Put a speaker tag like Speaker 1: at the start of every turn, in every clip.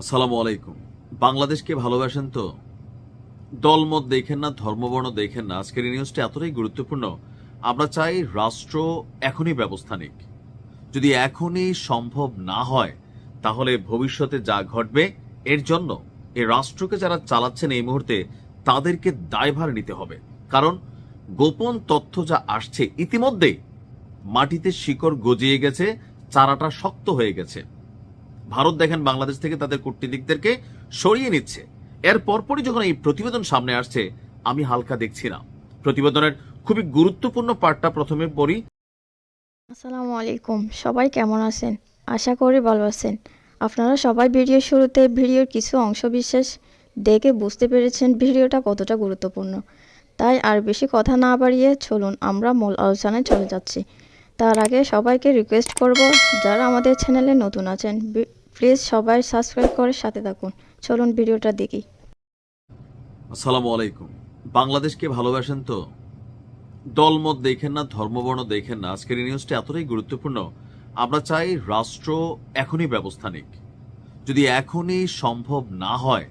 Speaker 1: আসসালামু আলাইকুম। বাংলাদেশকে ভালোবাসেন তো? দলমত দেখেন না, ধর্মবর্ণ দেখেন না। আজকের এই নিউজটা এতটাই গুরুত্বপূর্ণ। আমরা চাই রাষ্ট্র এখনই ব্যবস্থা নিক। যদি এখনই সম্ভব না হয়, তাহলে ভবিষ্যতে যা ঘটবে এর জন্য এই রাষ্ট্রকে যারা চালাচ্ছেন এই মুহূর্তে তাদেরকে দায়ভার নিতে হবে। কারণ গোপন তথ্য যা আসছে ইতিমধ্যেই মাটিতে শিকড় গজিয়ে গেছে, চারাটা শক্ত হয়ে গেছে। ভারত দেখেন বাংলাদেশ থেকে তাদের কূটনীতিকদেরকে সরিয়ে নিচ্ছে। এর পরপরই যখন এই প্রতিবেদন সামনে আসছে, আমি হালকা দেখছি না। প্রতিবেদনের খুবই গুরুত্বপূর্ণ পার্টটা প্রথমে পড়ি।
Speaker 2: আসসালামু আলাইকুম, সবাই কেমন আছেন? আশা করি ভালো আছেন। আপনারা সবাই ভিডিওর শুরুতে ভিডিওর কিছু অংশ বিশেষ দেখে বুঝতে পেরেছেন ভিডিওটা কতটা গুরুত্বপূর্ণ। তাই আর বেশি কথা না বাড়িয়ে চলুন আমরা মূল আলোচনায় চলে যাচ্ছি। তার আগে সবাইকে রিকোয়েস্ট করব, যারা আমাদের চ্যানেলে নতুন আছেন প্লিজ সবাই সাবস্ক্রাইব করে সাথে থাকুন। চলুন ভিডিওটা দেখি।
Speaker 1: আসসালামু আলাইকুম। বাংলাদেশকে ভালোবাসেন তো? দলমত দেখেন না, ধর্মবর্ণ দেখেন না। আজকের এই নিউজটা এতটাই গুরুত্বপূর্ণ। আমরা চাই রাষ্ট্র এখনই ব্যবস্থা নিক। যদি এখনই সম্ভব না হয়,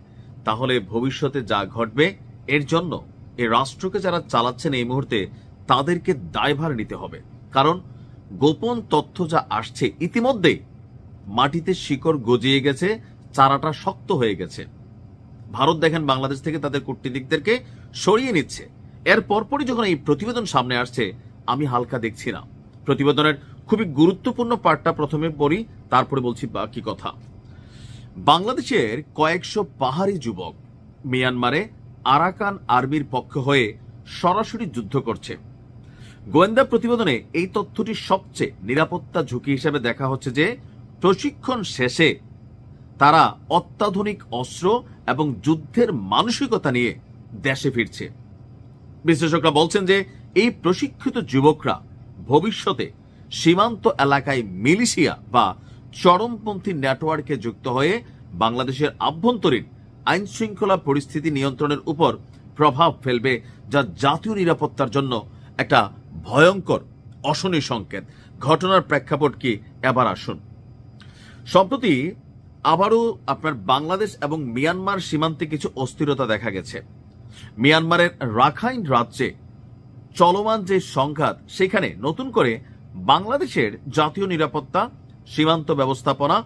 Speaker 1: তাহলে ভবিষ্যতে যা ঘটবে এর জন্য এই রাষ্ট্রকে যারা চালাচ্ছেন এই মুহূর্তে তাদেরকে দায়ভার নিতে হবে। কারণ গোপন তথ্য যা আসছে ইতিমধ্যেই মাটিতে শিকড় গজিয়ে গেছে, চারাটা শক্ত হয়ে গেছে। ভারত দেখেন বাংলাদেশ থেকে তাদের কূটনীতিকদেরকে সরিয়ে নিচ্ছে। এর পরপরই যখন এই প্রতিবেদন সামনে আসছে, আমি হালকা দেখছি না। প্রতিবেদনের খুবই গুরুত্বপূর্ণ পার্টটা প্রথমে পড়ি, তারপরে বলছি বাকি কথা। বাংলাদেশের কয়েকশো পাহাড়ি যুবক মিয়ানমারে আরাকান আর্মির পক্ষ হয়ে সরাসরি যুদ্ধ করছে। গোয়েন্দা প্রতিবেদনে এই তথ্যটি সবচেয়ে নিরাপত্তা ঝুঁকি হিসেবে দেখা হচ্ছে যে প্রশিক্ষণ শেষে তারা অত্যাধুনিক অস্ত্র এবং যুদ্ধের মানসিকতা নিয়ে দেশে ফিরছে। বিশ্লেষকরা বলছেন যে এই প্রশিক্ষিত যুবকরা ভবিষ্যতে সীমান্ত এলাকায় মিলিশিয়া বা চরমপন্থী নেটওয়ার্কে যুক্ত হয়ে বাংলাদেশের আভ্যন্তরীণ আইন শৃঙ্খলা পরিস্থিতি নিয়ন্ত্রণের উপর প্রভাব ফেলবে, যা জাতীয় নিরাপত্তার জন্য একটা ভয়ঙ্কর অশনি সংকেত। ঘটনার প্রেক্ষাপট কি, এবার আসুন। সম্প্রতি আবারও আপনার বাংলাদেশ এবং মিয়ানমার সীমান্তে কিছু অস্থিরতা দেখা গেছে। মিয়ানমারের রাখাইন রাজ্যে চলমান যে সংঘাত, সেখানে নতুন করে বাংলাদেশের জাতীয় নিরাপত্তা, সীমান্ত ব্যবস্থাপনা,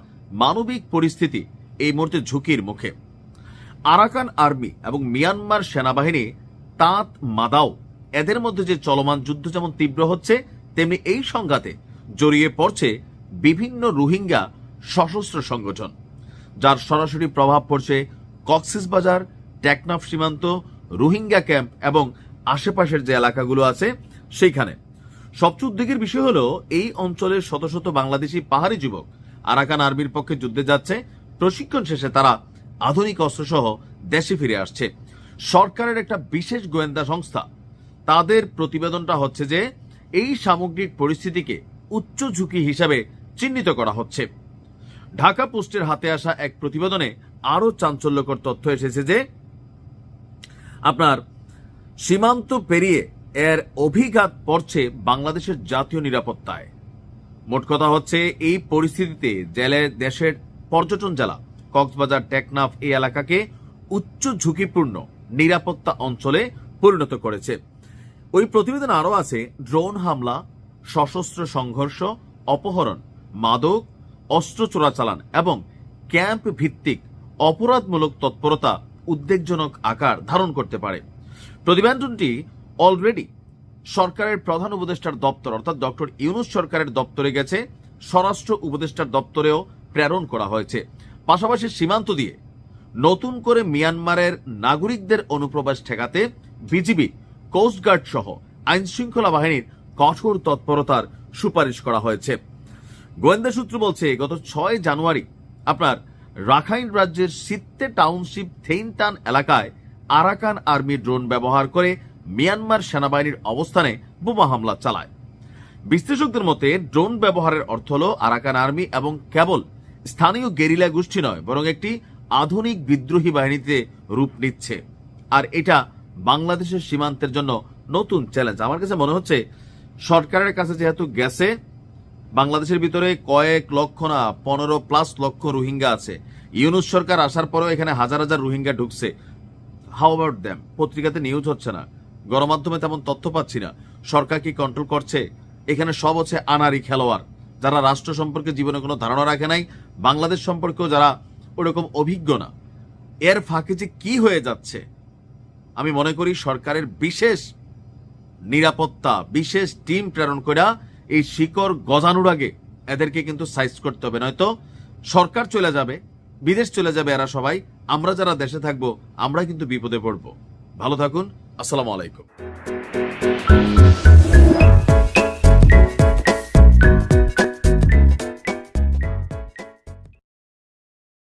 Speaker 1: মানবিক পরিস্থিতি এই মুহূর্তে ঝুঁকির মুখে। আরাকান আর্মি এবং মিয়ানমার সেনাবাহিনী তাঁত মাদাও এদের মধ্যে যে চলমান যুদ্ধ যেমন তীব্র হচ্ছে, তেমনি এই সংঘাতে জড়িয়ে পড়ছে বিভিন্ন রোহিঙ্গা সশস্ত্র সংগঠন, যার সরাসরি প্রভাব পড়ছে কক্সবাজার, টেকনাফ সীমান্ত, রোহিঙ্গা ক্যাম্প এবং আশেপাশের যে এলাকাগুলো আছে সেইখানে। সবচেয়ে উদ্বেগের বিষয় হলো এই অঞ্চলের শত শত বাংলাদেশি পাহাড়ি যুবক আরাকান আর্মির পক্ষে যুদ্ধে যাচ্ছে। প্রশিক্ষণ শেষে তারা আধুনিক অস্ত্রসহ দেশে ফিরে আসছে। সরকারের একটা বিশেষ গোয়েন্দা সংস্থা, তাদের প্রতিবেদনটা হচ্ছে যে এই সামগ্রিক পরিস্থিতিকে উচ্চ ঝুঁকি হিসাবে চিহ্নিত করা হচ্ছে। ঢাকা পোস্টের হাতে আসা এক প্রতিবেদনে আরো চাঞ্চল্যকর তথ্য এসেছে যে আপনার সীমান্ত পেরিয়ে এর অভিঘাত পড়ছে বাংলাদেশের জাতীয় নিরাপত্তায়। মোট কথা হচ্ছে এই পরিস্থিতিতে দেশের পর্যটন জেলা কক্সবাজার, টেকনাফ এই এলাকাকে উচ্চ ঝুঁকিপূর্ণ নিরাপত্তা অঞ্চলে পরিণত করেছে। ওই প্রতিবেদন আরো আছে ড্রোন হামলা, সশস্ত্র সংঘর্ষ, অপহরণ, মাদক, অস্ত্র চোরাচালান এবং ক্যাম্প ভিত্তিক অপরাধমূলক তৎপরতা উদ্বেগজনক আকার ধারণ করতে পারে। প্রতিবেদনটি অলরেডি সরকারের প্রধান উপদেষ্টার দপ্তর অর্থাৎ ডক্টর ইউনূস সরকারের দপ্তরে গেছে, স্বরাষ্ট্র উপদেষ্টার দপ্তরেও প্রেরণ করা হয়েছে। পাশাপাশি সীমান্ত দিয়ে নতুন করে মিয়ানমারের নাগরিকদের অনুপ্রবেশ ঠেকাতে বিজিবি, কোস্টগার্ড সহ আইন শৃঙ্খলা বাহিনীর কঠোর তৎপরতার সুপারিশ করা হয়েছে। গোয়েন্দা সূত্র বলছে গত 6 জানুয়ারি আপনার রাখাইন রাজ্যের সিত্তে টাউনশিপ থেইনটান এলাকায় আরাকান আর্মি ড্রোন ব্যবহার করে মিয়ানমার সেনাবাহিনীর অবস্থানে বোমা হামলা চালায়। বিশ্লেষকদের মতে ড্রোন ব্যবহারের অর্থ হল আরাকান আর্মি এবং কেবল স্থানীয় গেরিলা গোষ্ঠী নয়, বরং একটি আধুনিক বিদ্রোহী বাহিনীতে রূপ নিচ্ছে। আর এটা বাংলাদেশের সীমান্তের জন্য নতুন চ্যালেঞ্জ। আমার কাছে মনে হচ্ছে সরকারের কাছে যেহেতু গেছে, বাংলাদেশের ভিতরে কয়েক লক্ষ না 15+ লক্ষ রোহিঙ্গা আছে, ইউনূস সরকার আসার পরেও এখানে হাজার হাজার রোহিঙ্গা ঢুকছে। How about them? পত্রিকাতে নিউজ হচ্ছে না, গণমাধ্যমে তেমন তথ্য পাচ্ছি না। সরকার কি কন্ট্রোল করছে? এখানে সব হচ্ছে আনারি খেলোয়াড়, যারা রাষ্ট্র সম্পর্কে জীবনে কোনো ধারণা রাখে নাই, বাংলাদেশ সম্পর্কেও যারা ওরকম অভিজ্ঞ না। এর ফাঁকে যে কি হয়ে যাচ্ছে, আমি মনে করি সরকারের বিশেষ নিরাপত্তা, বিশেষ টিম প্রেরণ করে এই শিকড় গজানোর আগে এদেরকে কিন্তু সাইজ করতে হবে, নয়তো সরকার চলে যাবে, বিদেশ চলে যাবে এরা সবাই, আমরা যারা দেশে থাকবো আমরা কিন্তু বিপদে পড়বো। ভালো থাকুন, আসসালামু আলাইকুম।